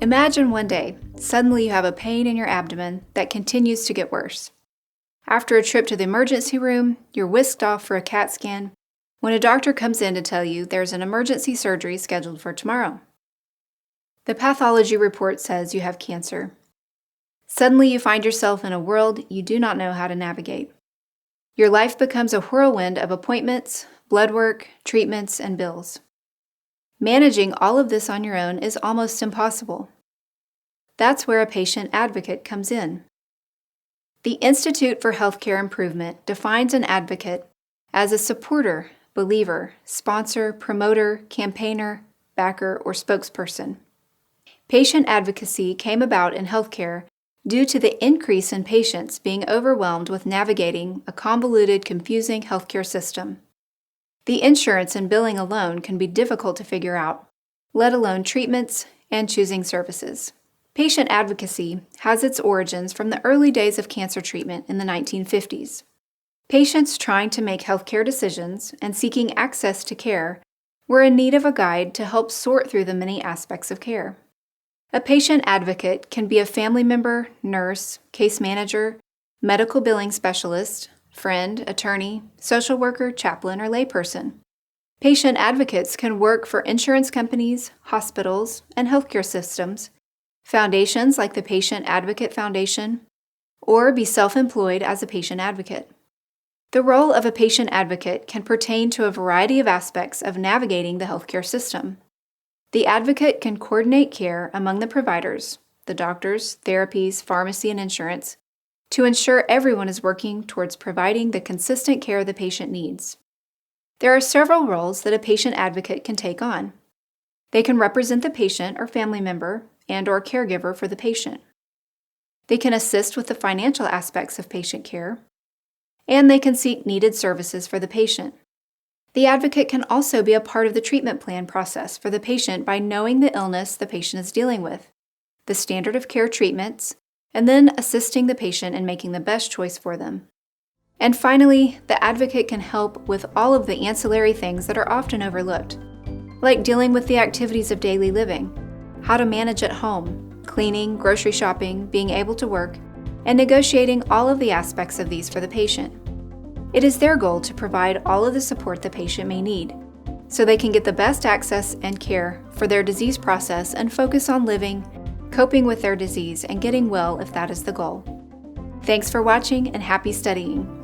Imagine one day, suddenly you have a pain in your abdomen that continues to get worse. After a trip to the emergency room, you're whisked off for a CAT scan when a doctor comes in to tell you there's an emergency surgery scheduled for tomorrow. The pathology report says you have cancer. Suddenly you find yourself in a world you do not know how to navigate. Your life becomes a whirlwind of appointments, blood work, treatments, and bills. Managing all of this on your own is almost impossible. That's where a patient advocate comes in. The Institute for Healthcare Improvement defines an advocate as a supporter, believer, sponsor, promoter, campaigner, backer, or spokesperson. Patient advocacy came about in healthcare due to the increase in patients being overwhelmed with navigating a convoluted, confusing healthcare system. The insurance and billing alone can be difficult to figure out, let alone treatments and choosing services. Patient advocacy has its origins from the early days of cancer treatment in the 1950s. Patients trying to make healthcare decisions and seeking access to care were in need of a guide to help sort through the many aspects of care. A patient advocate can be a family member, nurse, case manager, medical billing specialist, friend, attorney, social worker, chaplain, or layperson. Patient advocates can work for insurance companies, hospitals, and healthcare systems, foundations like the Patient Advocate Foundation, or be self-employed as a patient advocate. The role of a patient advocate can pertain to a variety of aspects of navigating the healthcare system. The advocate can coordinate care among the providers, the doctors, therapies, pharmacy, and insurance, to ensure everyone is working towards providing the consistent care the patient needs. There are several roles that a patient advocate can take on. They can represent the patient or family member and/or caregiver for the patient. They can assist with the financial aspects of patient care, and they can seek needed services for the patient. The advocate can also be a part of the treatment plan process for the patient by knowing the illness the patient is dealing with, the standard of care treatments, and then assisting the patient in making the best choice for them. And finally, the advocate can help with all of the ancillary things that are often overlooked, like dealing with the activities of daily living, how to manage at home, cleaning, grocery shopping, being able to work, and negotiating all of the aspects of these for the patient. It is their goal to provide all of the support the patient may need, so they can get the best access and care for their disease process and focus on living, coping with their disease, and getting well if that is the goal. Thanks for watching and happy studying.